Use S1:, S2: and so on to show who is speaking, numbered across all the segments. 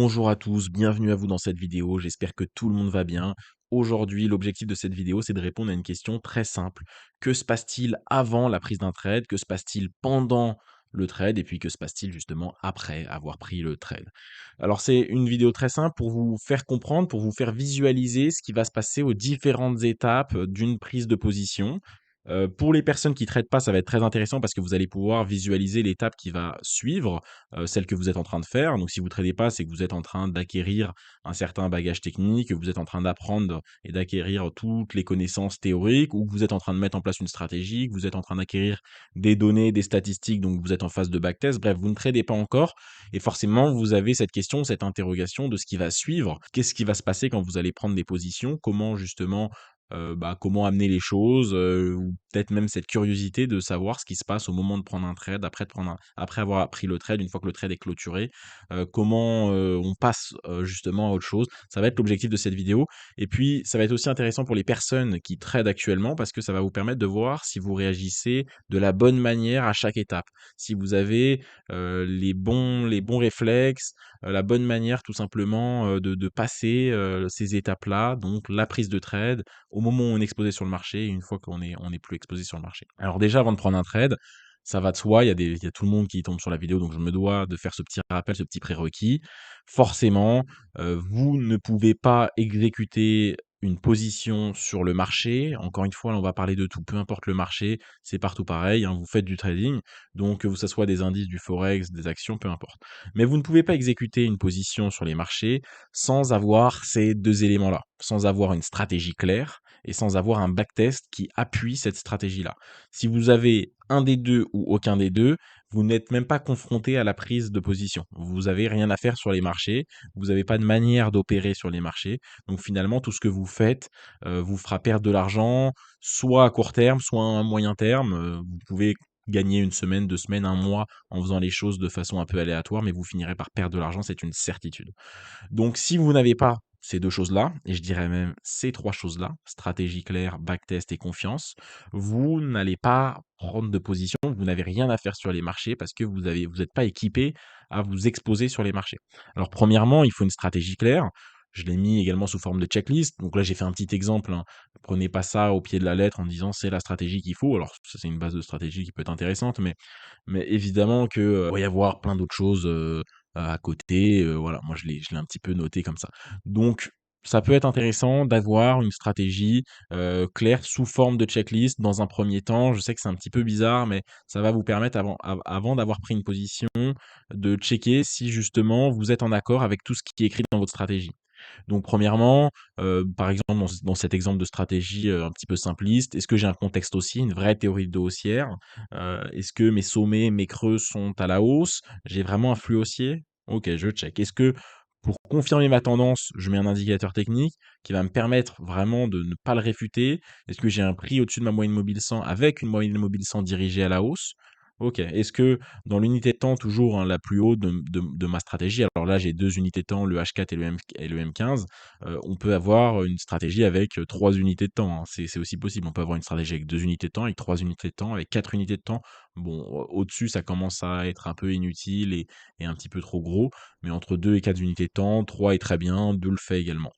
S1: Bonjour à tous, bienvenue à vous dans cette vidéo, j'espère que tout le monde va bien. Aujourd'hui, l'objectif de cette vidéo, c'est de répondre à une question très simple. Que se passe-t-il avant la prise d'un trade? Que se passe-t-il pendant le trade? Et puis que se passe-t-il justement après avoir pris le trade? Alors c'est une vidéo très simple pour vous faire comprendre, pour vous faire visualiser ce qui va se passer aux différentes étapes d'une prise de position. Pour les personnes qui ne tradent pas, ça va être très intéressant parce que vous allez pouvoir visualiser l'étape qui va suivre celle que vous êtes en train de faire. Donc si vous ne tradez pas, c'est que vous êtes en train d'acquérir un certain bagage technique, que vous êtes en train d'apprendre et d'acquérir toutes les connaissances théoriques, ou que vous êtes en train de mettre en place une stratégie, que vous êtes en train d'acquérir des données, des statistiques, donc vous êtes en phase de backtest. Bref, vous ne tradez pas encore et forcément, vous avez cette question, cette interrogation de ce qui va suivre. Qu'est-ce qui va se passer quand vous allez prendre des positions? Comment justement comment amener les choses, ou peut-être même cette curiosité de savoir ce qui se passe au moment de prendre un trade, après avoir pris le trade, une fois que le trade est clôturé, comment, on passe, justement à autre chose. Ça va être l'objectif de cette vidéo et puis ça va être aussi intéressant pour les personnes qui tradent actuellement parce que ça va vous permettre de voir si vous réagissez de la bonne manière à chaque étape. Si vous avez, les bons réflexes, la bonne manière tout simplement, de passer, ces étapes-là, donc la prise de trade, au moment où on est exposé sur le marché et une fois qu'on est plus exposé sur le marché. Alors déjà, avant de prendre un trade, ça va de soi, il y a tout le monde qui tombe sur la vidéo, donc je me dois de faire ce petit rappel, ce petit prérequis. Forcément, vous ne pouvez pas exécuter une position sur le marché. Encore une fois, là, on va parler de tout, peu importe le marché, c'est partout pareil, hein, vous faites du trading, donc que ça soit des indices, du forex, des actions, peu importe. Mais vous ne pouvez pas exécuter une position sur les marchés sans avoir ces 2 éléments-là, sans avoir une stratégie claire et sans avoir un backtest qui appuie cette stratégie-là. Si vous avez un des 2 ou aucun des 2, vous n'êtes même pas confronté à la prise de position. Vous avez rien à faire sur les marchés, vous avez pas de manière d'opérer sur les marchés. Donc finalement, tout ce que vous faites, vous fera perdre de l'argent, soit à court terme, soit à un moyen terme. Vous pouvez gagner une semaine, 2 semaines, un mois en faisant les choses de façon un peu aléatoire, mais vous finirez par perdre de l'argent, c'est une certitude. Donc si vous n'avez pas ces 2 choses-là, et je dirais même ces 3 choses-là, stratégie claire, backtest et confiance, vous n'allez pas prendre de position, vous n'avez rien à faire sur les marchés parce que vous n'êtes pas équipé à vous exposer sur les marchés. Alors premièrement, il faut une stratégie claire. Je l'ai mis également sous forme de checklist. Donc là, j'ai fait un petit exemple, hein. Prenez pas ça au pied de la lettre en disant: «C'est la stratégie qu'il faut». Alors ça, c'est une base de stratégie qui peut être intéressante, mais évidemment que, doit y avoir plein d'autres choses, à côté, voilà, moi je l'ai un petit peu noté comme ça. Donc ça peut être intéressant d'avoir une stratégie, claire sous forme de checklist dans un premier temps. Je sais que c'est un petit peu bizarre, mais ça va vous permettre avant d'avoir pris une position, de checker si justement vous êtes en accord avec tout ce qui est écrit dans votre stratégie. Donc premièrement, par exemple dans cet exemple de stratégie, un petit peu simpliste, est-ce que j'ai un contexte haussier, une vraie théorie de haussière? Est-ce que mes sommets, mes creux sont à la hausse? J'ai vraiment un flux haussier? OK, je check. Est-ce que pour confirmer ma tendance, je mets un indicateur technique qui va me permettre vraiment de ne pas le réfuter? Est-ce que j'ai un prix au-dessus de ma moyenne mobile 100 avec une moyenne mobile 100 dirigée à la hausse? OK. Est-ce que dans l'unité de temps toujours, hein, la plus haute de ma stratégie, alors là j'ai 2 unités de temps, le H4 et le M15, on peut avoir une stratégie avec, 3 unités de temps, hein. C'est aussi possible. On peut avoir une stratégie avec 2 unités de temps, avec 3 unités de temps, avec 4 unités de temps. Bon, au-dessus, ça commence à être un peu inutile et un petit peu trop gros, mais entre 2 et 4 unités de temps, 3 est très bien, 2 le fait également.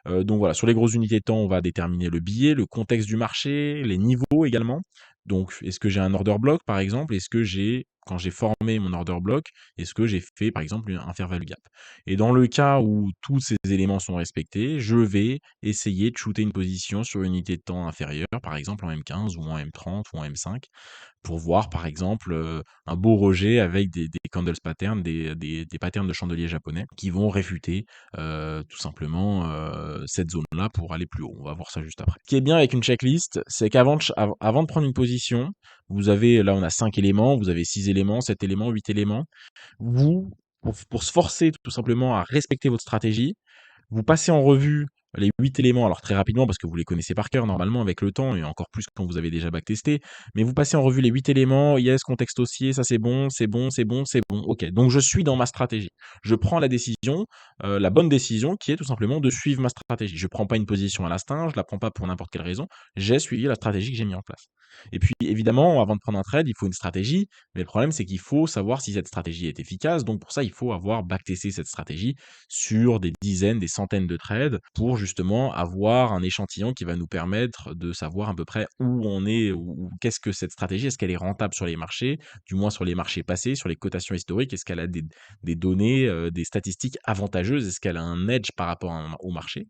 S1: Donc voilà, sur les grosses unités de temps, on va déterminer le billet, le contexte du marché, les niveaux également. Donc, est-ce que j'ai un order block, par exemple? Est-ce que quand j'ai formé mon order block, est-ce que j'ai fait, par exemple, un fair value gap? Et dans le cas où tous ces éléments sont respectés, je vais essayer de shooter une position sur une unité de temps inférieure, par exemple en M15 ou en M30 ou en M5, pour voir, par exemple, un beau rejet avec des candles patterns, des patterns de chandelier japonais qui vont réfuter, tout simplement, cette zone-là pour aller plus haut. On va voir ça juste après. Ce qui est bien avec une checklist, c'est avant de prendre une position, vous avez là, on a 5 éléments, vous avez 6 éléments, 7 éléments, 8 éléments. Vous, pour se forcer tout simplement à respecter votre stratégie, vous passez en revue, les 8 éléments, alors très rapidement parce que vous les connaissez par cœur normalement avec le temps et encore plus quand vous avez déjà backtesté, mais vous passez en revue les 8 éléments, yes, contexte haussier, ça c'est bon, c'est bon, c'est bon, c'est bon. OK, donc je suis dans ma stratégie. Je prends la décision, la bonne décision qui est tout simplement de suivre ma stratégie. Je prends pas une position à l'instinct, je la prends pas pour n'importe quelle raison, j'ai suivi la stratégie que j'ai mis en place. Et puis évidemment, avant de prendre un trade, il faut une stratégie, mais le problème c'est qu'il faut savoir si cette stratégie est efficace, donc pour ça, il faut avoir backtesté cette stratégie sur des dizaines, des centaines de trades pour justement avoir un échantillon qui va nous permettre de savoir à peu près où on est, ou qu'est-ce que cette stratégie, est-ce qu'elle est rentable sur les marchés, du moins sur les marchés passés, sur les cotations historiques, est-ce qu'elle a des données, des statistiques avantageuses, est-ce qu'elle a un edge par rapport au marché.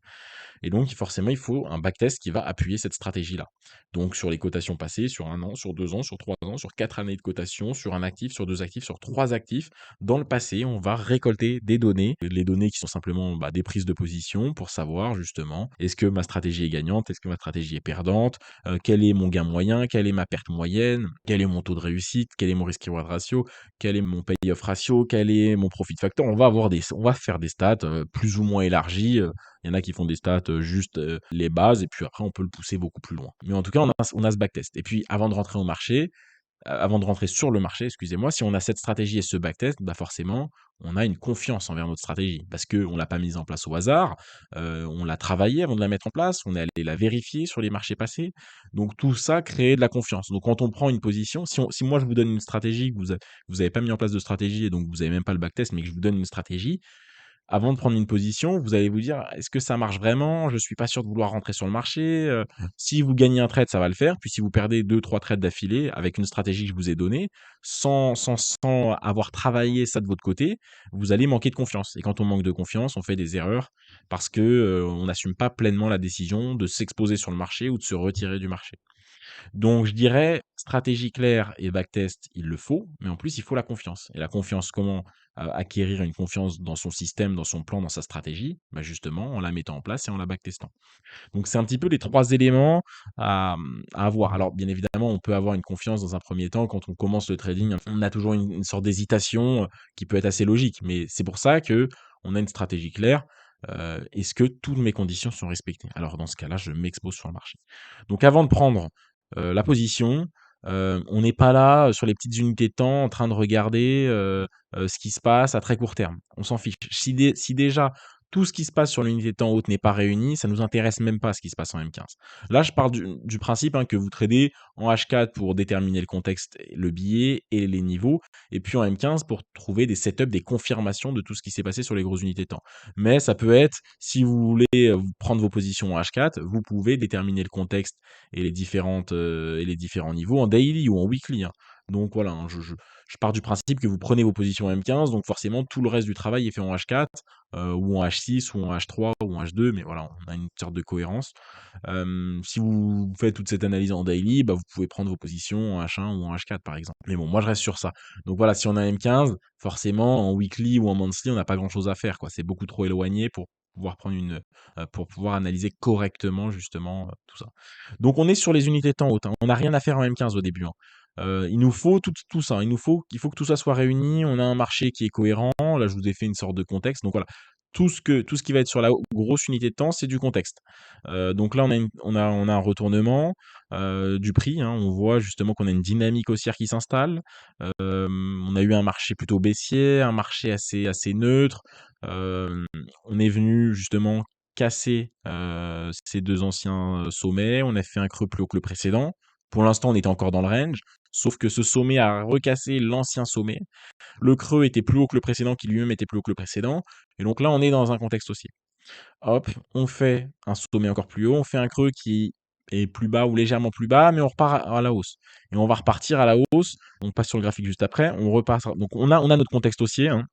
S1: Et donc, forcément, il faut un backtest qui va appuyer cette stratégie-là. Donc, sur les cotations passées, sur 1 an, sur 2 ans, sur 3 ans, sur 4 années de cotation, sur un actif, sur 2 actifs, sur 3 actifs. Dans le passé, on va récolter des données, les données qui sont simplement des prises de position pour savoir justement est-ce que ma stratégie est gagnante, est-ce que ma stratégie est perdante, quel est mon gain moyen, quelle est ma perte moyenne, quel est mon taux de réussite, quel est mon risk-reward ratio, quel est mon payoff ratio, quel est mon profit factor. On va faire des stats plus ou moins élargies. Il y en a qui font des stats juste les bases, et puis après, on peut le pousser beaucoup plus loin. Mais en tout cas, on a ce backtest. Et puis, avant de rentrer au marché, avant de rentrer sur le marché, excusez-moi, si on a cette stratégie et ce backtest, forcément, on a une confiance envers notre stratégie parce qu'on ne l'a pas mise en place au hasard, on l'a travaillée avant de la mettre en place, on est allé la vérifier sur les marchés passés. Donc, tout ça crée de la confiance. Donc, quand on prend une position, si moi je vous donne une stratégie, que vous n'avez pas mis en place de stratégie et donc vous n'avez même pas le backtest, mais que je vous donne une stratégie, avant de prendre une position, vous allez vous dire: «Est-ce que ça marche vraiment? Je suis pas sûr de vouloir rentrer sur le marché», si vous gagnez un trade, ça va le faire, puis si vous perdez 2-3 trades d'affilée avec une stratégie que je vous ai donnée, sans avoir travaillé ça de votre côté, vous allez manquer de confiance, et quand on manque de confiance, on fait des erreurs parce que, on n'assume pas pleinement la décision de s'exposer sur le marché ou de se retirer du marché. Donc je dirais, stratégie claire et backtest, il le faut, mais en plus, il faut la confiance. Et la confiance, comment acquérir une confiance dans son système, dans son plan, dans sa stratégie? Justement, en la mettant en place et en la backtestant. Donc c'est un petit peu les 3 éléments à avoir. Alors bien évidemment, on peut avoir une confiance dans un premier temps quand on commence le trading. On a toujours une sorte d'hésitation qui peut être assez logique, mais c'est pour ça que on a une stratégie claire. Est-ce que toutes mes conditions sont respectées? Alors dans ce cas-là, je m'expose sur le marché. Donc avant de prendre la position, on n'est pas là sur les petites unités de temps en train de regarder ce qui se passe à très court terme. On s'en fiche. Si déjà tout ce qui se passe sur l'unité de temps haute n'est pas réuni, ça nous intéresse même pas ce qui se passe en M15. Là, je pars du principe que vous tradez en H4 pour déterminer le contexte, le billet et les niveaux, et puis en M15 pour trouver des setups, des confirmations de tout ce qui s'est passé sur les grosses unités de temps. Mais ça peut être, si vous voulez prendre vos positions en H4, vous pouvez déterminer le contexte et les différents niveaux en daily ou en weekly, hein. Donc voilà, je pars du principe que vous prenez vos positions en M15, donc forcément tout le reste du travail est fait en H4, ou en H6 ou en H3 ou en H2, mais voilà, on a une sorte de cohérence. Si vous faites toute cette analyse en daily, vous pouvez prendre vos positions en H1 ou en H4 par exemple. Mais bon, moi je reste sur ça. Donc voilà, si on a M15, forcément en weekly ou en monthly, on n'a pas grand-chose à faire, quoi. C'est beaucoup trop éloigné pour pouvoir analyser correctement justement tout ça. Donc on est sur les unités de temps hautes, hein. On n'a rien à faire en M15 au début, hein. Il nous faut tout ça, il faut que tout ça soit réuni. On a un marché qui est cohérent. Là, je vous ai fait une sorte de contexte. Donc voilà, tout ce qui va être sur la grosse unité de temps, c'est du contexte. Donc là, on a un retournement du prix, hein. On voit justement qu'on a une dynamique haussière qui s'installe. On a eu un marché plutôt baissier, un marché assez neutre. Hem, on est venu justement casser ces 2 anciens sommets. On a fait un creux plus haut que le précédent. Pour l'instant, on était encore dans le range, sauf que ce sommet a recassé l'ancien sommet. Le creux était plus haut que le précédent, qui lui-même était plus haut que le précédent. Et donc là, on est dans un contexte haussier. Hop, on fait un sommet encore plus haut, on fait un creux qui est plus bas ou légèrement plus bas, mais on repart à la hausse. Et on va repartir à la hausse. On passe sur le graphique juste après. On repasse. Donc on a notre contexte haussier, hein,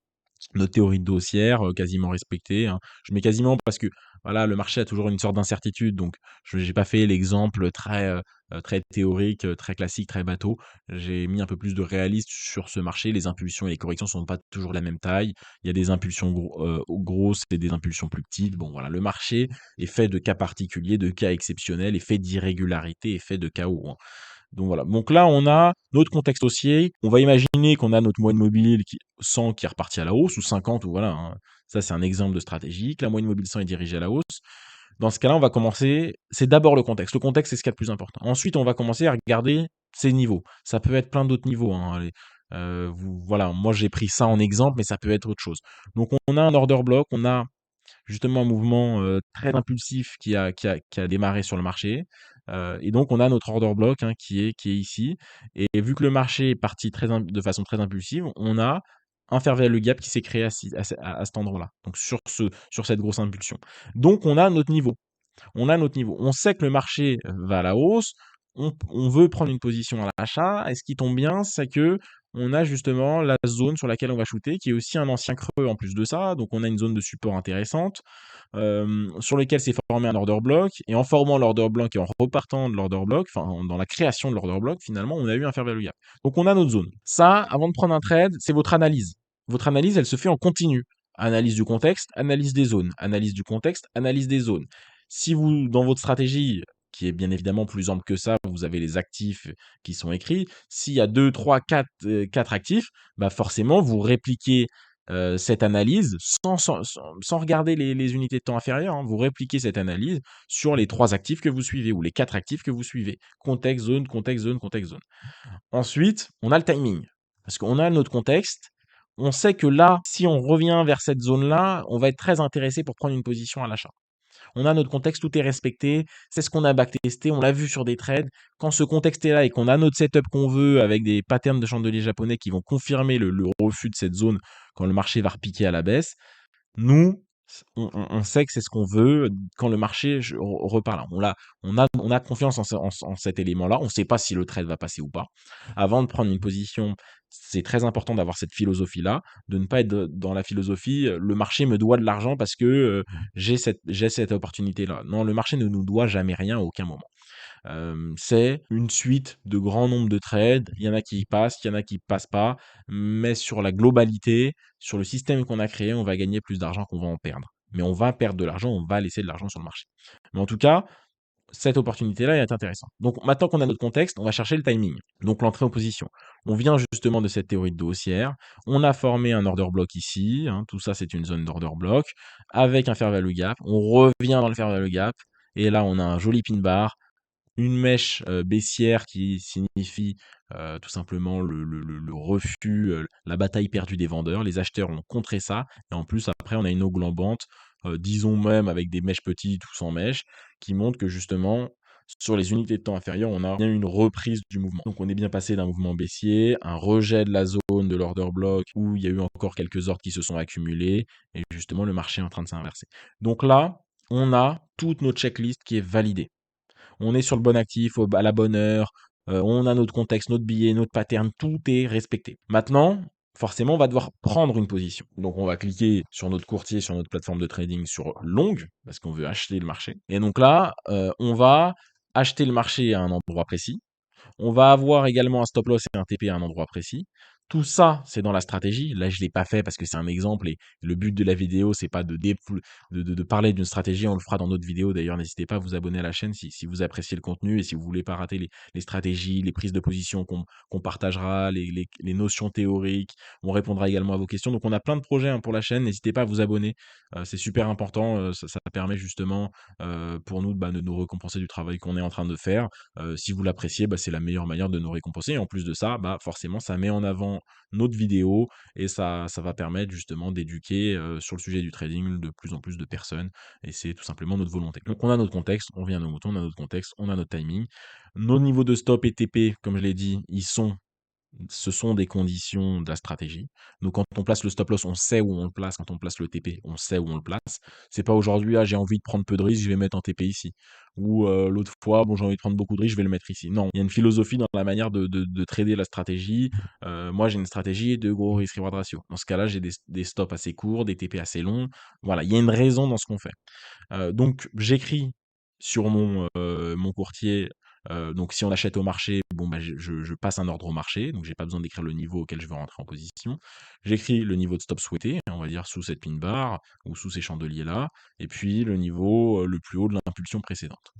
S1: notre théorie de haussière quasiment respectée, hein. Je mets quasiment parce que voilà, le marché a toujours une sorte d'incertitude, donc je n'ai pas fait l'exemple très théorique, très classique, très bateau. J'ai mis un peu plus de réalisme sur ce marché. Les impulsions et les corrections sont pas toujours la même taille. Il y a des impulsions grosses et des impulsions plus petites. Bon voilà, le marché est fait de cas particuliers, de cas exceptionnels, est fait d'irrégularités, est fait de chaos, hein. Donc voilà. Donc là, on a notre contexte haussier. On va imaginer qu'on a notre moyenne mobile 100 qui est repartie à la hausse, ou 50, ou voilà, hein. Ça, c'est un exemple de stratégie. Que la moyenne mobile 100 est dirigée à la hausse. Dans ce cas-là, on va commencer c'est d'abord le contexte. Le contexte, c'est ce qu'il y a de plus important. Ensuite, on va commencer à regarder ces niveaux. Ça peut être plein d'autres niveaux, hein, voilà, moi j'ai pris ça en exemple, mais ça peut être autre chose. Donc on a un order block, on a justement un mouvement, très impulsif qui a démarré sur le marché, et donc on a notre order block, hein, qui est ici, et vu que le marché est parti de façon très impulsive, on a un fair value gap qui s'est créé à cet endroit-là, donc sur cette grosse impulsion. Donc on a notre niveau. On a notre niveau. On sait que le marché va à la hausse, on veut prendre une position à l'achat, et ce qui tombe bien, c'est que on a justement la zone sur laquelle on va shooter, qui est aussi un ancien creux en plus de ça, donc on a une zone de support intéressante, sur lequel s'est formé un order block, et en formant l'order block et en repartant de l'order block, enfin dans la création de l'order block, finalement, on a eu un fair value gap. Donc on a notre zone. Ça, avant de prendre un trade, c'est votre analyse. Votre analyse, elle se fait en continu. Analyse du contexte, analyse des zones, analyse du contexte, analyse des zones. Si vous, dans votre stratégie, qui est bien évidemment plus ample que ça, vous avez les actifs qui sont écrits. S'il y a 2, 3, 4 actifs, bah forcément, vous répliquez cette analyse sans regarder les unités de temps inférieures, hein. Vous répliquez cette analyse sur les 3 actifs que vous suivez ou les 4 actifs que vous suivez. Contexte, zone, contexte, zone, contexte, zone. Ensuite, on a le timing. Parce qu'on a notre contexte. On sait que là, si on revient vers cette zone-là, on va être très intéressé pour prendre une position à l'achat. On a notre contexte, tout est respecté, c'est ce qu'on a backtesté, on l'a vu sur des trades. Quand ce contexte est là et qu'on a notre setup qu'on veut avec des patterns de chandelier japonais qui vont confirmer le refus de cette zone quand le marché va repiquer à la baisse, nous, on sait que c'est ce qu'on veut quand le marché repart là. On a confiance en cet élément-là. On ne sait pas si le trade va passer ou pas. Avant de prendre une position, c'est très important d'avoir cette philosophie-là, de ne pas être dans la philosophie le marché me doit de l'argent parce que j'ai cette opportunité-là. Non, le marché ne nous doit jamais rien à aucun moment. C'est une suite de grands nombres de trades. Il y en a qui passent, il y en a qui passent pas, mais sur la globalité, sur le système qu'on a créé, on va gagner plus d'argent qu'on va en perdre. Mais on va perdre de l'argent, on va laisser de l'argent sur le marché. Mais en tout cas, cette opportunité-là est intéressante. Donc maintenant qu'on a notre contexte, on va chercher le timing, donc l'entrée en position. On vient justement de cette théorie de haussière. On a formé un order block ici, hein, tout ça c'est une zone d'order block, avec un fair value gap. On revient dans le fair value gap, et là on a un joli pin bar, une mèche baissière qui signifie tout simplement le refus, la bataille perdue des vendeurs. Les acheteurs ont contré ça, et en plus après on a une eau glambante, disons même avec des mèches petites ou sans mèches, qui montrent que justement sur les unités de temps inférieures, on a bien une reprise du mouvement. Donc on est bien passé d'un mouvement baissier, un rejet de la zone de l'order block où il y a eu encore quelques ordres qui se sont accumulés, et justement le marché est en train de s'inverser. Donc là, on a toute notre checklist qui est validée. On est sur le bon actif, à la bonne heure, on a notre contexte, notre billet, notre pattern, tout est respecté. Maintenant, forcément, on va devoir prendre une position. Donc, on va cliquer sur notre courtier, sur notre plateforme de trading sur longue, parce qu'on veut acheter le marché. Et donc là, on va acheter le marché à un endroit précis. On va avoir également un stop loss et un TP à un endroit précis. Tout ça, c'est dans la stratégie. Là, je ne l'ai pas fait parce que c'est un exemple, et le but de la vidéo, c'est pas de parler d'une stratégie. On le fera dans d'autres vidéos. D'ailleurs, n'hésitez pas à vous abonner à la chaîne si vous appréciez le contenu et si vous voulez pas rater les stratégies, les prises de position qu'on partagera, les notions théoriques. On répondra également à vos questions. Donc, on a plein de projets, hein, pour la chaîne. N'hésitez pas à vous abonner. C'est super important. Ça permet justement pour nous, de nous récompenser du travail qu'on est en train de faire. Si vous l'appréciez, c'est la meilleure manière de nous récompenser. Et en plus de ça, forcément, ça met en avant notre vidéo, et ça va permettre justement d'éduquer sur le sujet du trading de plus en plus de personnes. Et c'est tout simplement notre volonté. Donc on a notre contexte, on vient à nos moutons, on a notre contexte, on a notre timing. Nos niveaux de stop et TP, comme je l'ai dit, ce sont des conditions de la stratégie. Donc quand on place le stop loss, on sait où on le place. Quand on place le TP, on sait où on le place. C'est pas aujourd'hui, j'ai envie de prendre peu de risques, je vais mettre un TP ici. Ou l'autre fois, bon, j'ai envie de prendre beaucoup de risques, je vais le mettre ici. Non, il y a une philosophie dans la manière de trader la stratégie. Moi, j'ai une stratégie de gros risk-reward ratio. Dans ce cas-là, j'ai des stops assez courts, des TP assez longs. Voilà, il y a une raison dans ce qu'on fait. Donc j'écris sur mon courtier, donc si on achète au marché, bon, je passe un ordre au marché, donc j'ai pas besoin d'écrire le niveau auquel je veux rentrer en position. J'écris le niveau de stop souhaité, on va dire sous cette pin bar ou sous ces chandeliers-là, et puis le niveau, le plus haut de l'impulsion précédente.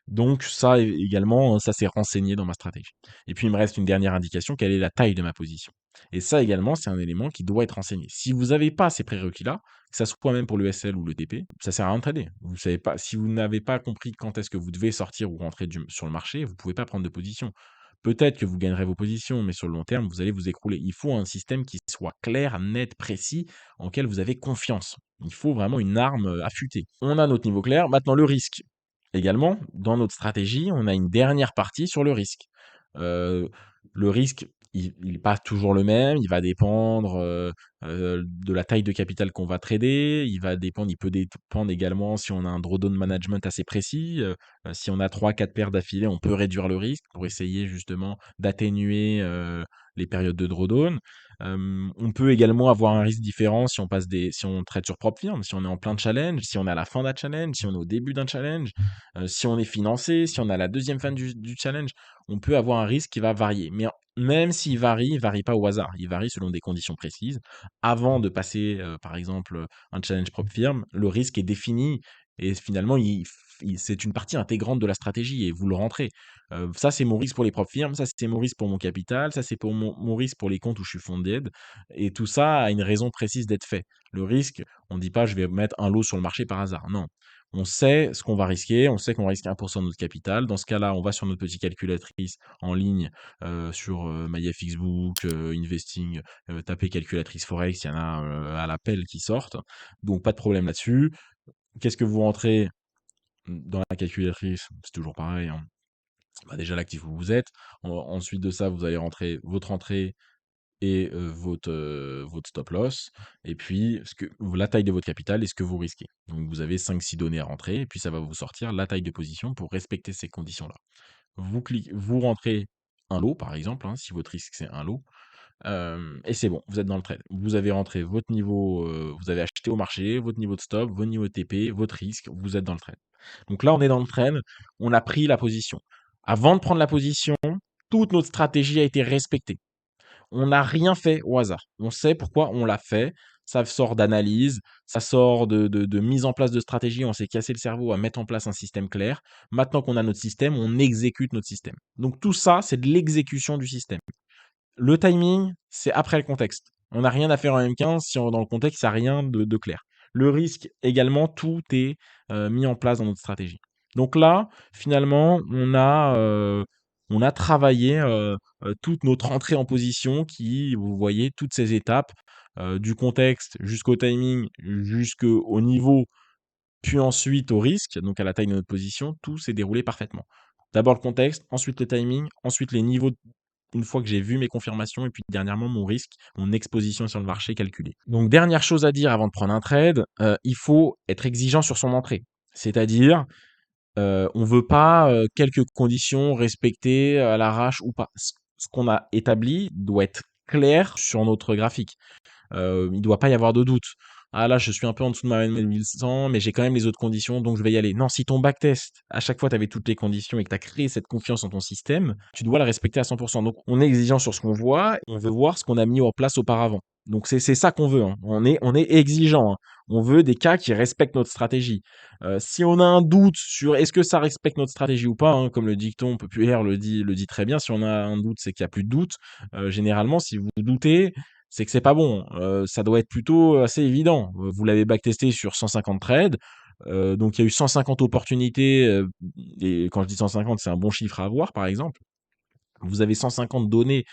S1: Donc ça également, ça s'est renseigné dans ma stratégie. Et puis il me reste une dernière indication, quelle est la taille de ma position? Et ça également, c'est un élément qui doit être enseigné. Si vous n'avez pas ces prérequis-là, que ça soit même pour le SL ou le TP, ça sert à rien de trader. Vous savez pas, si vous n'avez pas compris quand est-ce que vous devez sortir ou rentrer sur le marché, vous ne pouvez pas prendre de position. Peut-être que vous gagnerez vos positions, mais sur le long terme, vous allez vous écrouler. Il faut un système qui soit clair, net, précis, en lequel vous avez confiance. Il faut vraiment une arme affûtée. On a notre niveau clair. Maintenant, le risque. Également, dans notre stratégie, on a une dernière partie sur le risque. Euh, le risque, il n'est pas toujours le même. Il va dépendre de la taille de capital qu'on va trader. Il peut dépendre également si on a un drawdown management assez précis. Si on a 3-4 paires d'affilée, on peut réduire le risque pour essayer justement d'atténuer les périodes de drawdown. On peut également avoir un risque différent si on trade sur propre firme, si on est en plein challenge, si on est à la fin d'un challenge, si on est au début d'un challenge, si on est financé, si on est à la deuxième fin du challenge. On peut avoir un risque qui va varier. Mais même s'il varie, il varie pas au hasard. Il varie selon des conditions précises. Avant de passer, par exemple, un challenge propre firme, le risque est défini et finalement, c'est une partie intégrante de la stratégie et vous le rentrez. Ça, c'est mon risque pour les propres firmes, ça, c'est mon risque pour mon capital, ça, c'est pour mon risque pour les comptes où je suis funded. Et tout ça a une raison précise d'être fait. Le risque, on ne dit pas je vais mettre un lot sur le marché par hasard. Non. On sait ce qu'on va risquer, on sait qu'on va risquer 1% de notre capital. Dans ce cas-là, on va sur notre petite calculatrice en ligne sur MyFXBook, Investing, tapez calculatrice Forex, il y en a à l'appel qui sortent. Donc pas de problème là-dessus. Qu'est-ce que vous rentrez dans la calculatrice? C'est toujours pareil, hein. Bah, déjà l'actif où vous êtes. Ensuite de ça, vous allez rentrer votre entrée et votre stop loss, et puis la taille de votre capital et ce que vous risquez. Donc vous avez 5-6 données à rentrer, et puis ça va vous sortir la taille de position pour respecter ces conditions-là. Vous rentrez un lot, par exemple, hein, si votre risque c'est un lot, et c'est bon, vous êtes dans le trade. Vous avez rentré votre niveau, vous avez acheté au marché, votre niveau de stop, votre niveau de TP, votre risque, vous êtes dans le trade. Donc là, on est dans le trade, on a pris la position. Avant de prendre la position, toute notre stratégie a été respectée. On n'a rien fait au hasard. On sait pourquoi on l'a fait. Ça sort d'analyse, ça sort de mise en place de stratégie. On s'est cassé le cerveau à mettre en place un système clair. Maintenant qu'on a notre système, on exécute notre système. Donc tout ça, c'est de l'exécution du système. Le timing, c'est après le contexte. On n'a rien à faire en M15 si dans le contexte, il n'y a rien de clair. Le risque également, tout est mis en place dans notre stratégie. Donc là, finalement, on a travaillé toute notre entrée en position qui, vous voyez, toutes ces étapes, du contexte jusqu'au timing, jusqu'au niveau, puis ensuite au risque, donc à la taille de notre position, tout s'est déroulé parfaitement. D'abord le contexte, ensuite le timing, ensuite les niveaux une fois que j'ai vu mes confirmations et puis dernièrement mon risque, mon exposition sur le marché calculée. Donc dernière chose à dire avant de prendre un trade, il faut être exigeant sur son entrée. C'est-à-dire, on veut pas, quelques conditions respectées à l'arrache ou pas. Ce qu'on a établi doit être clair sur notre graphique. Il doit pas y avoir de doute. Ah là, je suis un peu en dessous de ma 1100, mais j'ai quand même les autres conditions, donc je vais y aller. Non, si ton backtest, à chaque fois, tu avais toutes les conditions et que tu as créé cette confiance en ton système, tu dois la respecter à 100%. Donc, on est exigeant sur ce qu'on voit, on veut voir ce qu'on a mis en place auparavant. Donc, c'est ça qu'on veut, hein. On est exigeant, hein. On veut des cas qui respectent notre stratégie. Si on a un doute sur est-ce que ça respecte notre stratégie ou pas, hein, comme le dicton populaire le dit très bien, si on a un doute, c'est qu'il n'y a plus de doute. Généralement, si vous doutez, c'est que c'est pas bon. Ça doit être plutôt assez évident. Vous l'avez backtesté sur 150 trades, donc il y a eu 150 opportunités, et quand je dis 150, c'est un bon chiffre à avoir, par exemple. Vous avez 150 données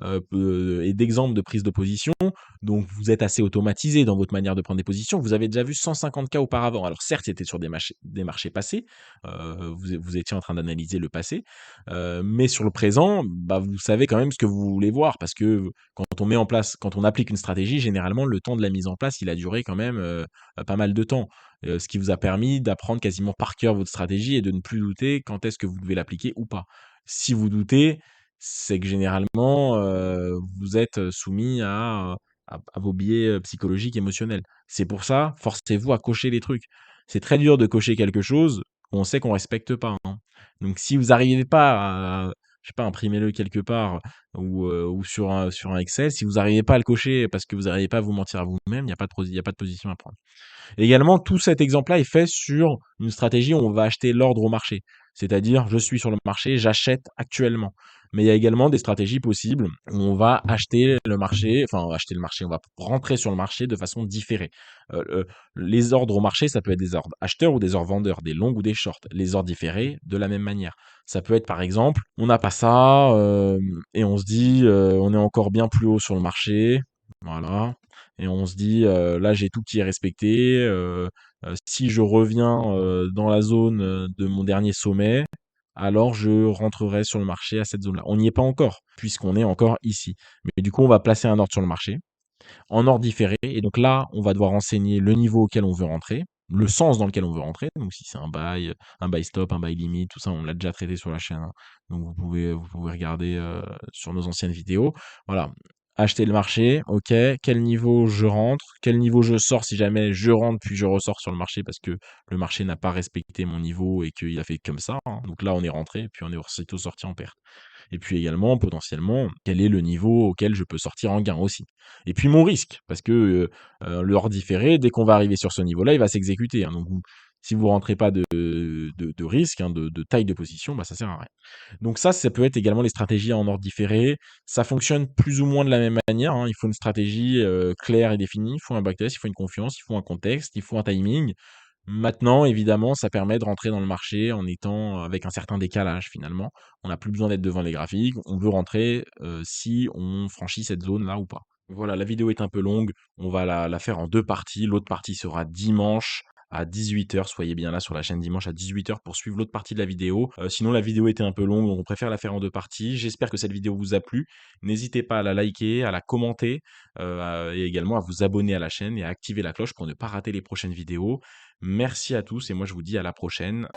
S1: et d'exemples de prise de position, donc vous êtes assez automatisé dans votre manière de prendre des positions. Vous avez déjà vu 150 cas auparavant. Alors certes, c'était sur des marchés passés, vous étiez en train d'analyser le passé, mais sur le présent, bah, vous savez quand même ce que vous voulez voir, parce que quand on applique une stratégie, généralement, le temps de la mise en place, il a duré quand même pas mal de temps. Ce qui vous a permis d'apprendre quasiment par cœur votre stratégie et de ne plus douter quand est-ce que vous devez l'appliquer ou pas. Si vous doutez, c'est que généralement, vous êtes soumis à vos biais, psychologiques, émotionnels. C'est pour ça, forcez-vous à cocher les trucs. C'est très dur de cocher quelque chose qu'on sait qu'on respecte pas, hein. Donc si vous n'arrivez pas à, je sais pas, imprimez-le quelque part ou sur un Excel. Si vous n'arrivez pas à le cocher parce que vous n'arrivez pas à vous mentir à vous-même, il y a pas de position à prendre. Également, tout cet exemple-là est fait sur une stratégie où on va acheter l'ordre au marché. C'est-à-dire, je suis sur le marché, j'achète actuellement. Mais il y a également des stratégies possibles où on va acheter le marché, enfin acheter le marché, on va rentrer sur le marché de façon différée. Les ordres au marché, ça peut être des ordres acheteurs ou des ordres vendeurs, des longs ou des shorts. Les ordres différés, de la même manière. Ça peut être par exemple, on n'a pas ça, et on se dit, on est encore bien plus haut sur le marché, voilà, et on se dit, là j'ai tout qui est respecté, si je reviens dans la zone de mon dernier sommet, alors je rentrerai sur le marché à cette zone-là. On n'y est pas encore, puisqu'on est encore ici. Mais du coup, on va placer un ordre sur le marché en ordre différé. Et donc là, on va devoir renseigner le niveau auquel on veut rentrer, le sens dans lequel on veut rentrer. Donc si c'est un buy stop, un buy limit, tout ça, on l'a déjà traité sur la chaîne, hein. Donc vous pouvez regarder sur nos anciennes vidéos. Voilà. Acheter le marché, ok. Quel niveau je rentre, quel niveau je sors si jamais je rentre puis je ressors sur le marché parce que le marché n'a pas respecté mon niveau et qu'il a fait comme ça, hein. Donc là, on est rentré, puis on est aussitôt sorti en perte. Et puis également, potentiellement, quel est le niveau auquel je peux sortir en gain aussi. Et puis mon risque, parce que l'ordre différé, dès qu'on va arriver sur ce niveau-là, il va s'exécuter, hein. Donc si vous rentrez pas de risque, hein, de taille de position, bah, ça sert à rien. Donc ça peut être également les stratégies en ordre différé. Ça fonctionne plus ou moins de la même manière, hein. Il faut une stratégie claire et définie, il faut un backtest, il faut une confiance, il faut un contexte, il faut un timing. Maintenant, évidemment, ça permet de rentrer dans le marché en étant avec un certain décalage finalement. On n'a plus besoin d'être devant les graphiques, on veut rentrer, si on franchit cette zone-là ou pas. Voilà, la vidéo est un peu longue, on va la faire en 2 parties. L'autre partie sera dimanche à 18 h. Soyez bien là sur la chaîne dimanche à 18 h pour suivre l'autre partie de la vidéo. Sinon la vidéo était un peu longue, donc on préfère la faire en 2 parties. J'espère que cette vidéo vous a plu. N'hésitez pas à la liker, à la commenter, et également à vous abonner à la chaîne et à activer la cloche pour ne pas rater les prochaines vidéos. Merci à tous et moi je vous dis à la prochaine.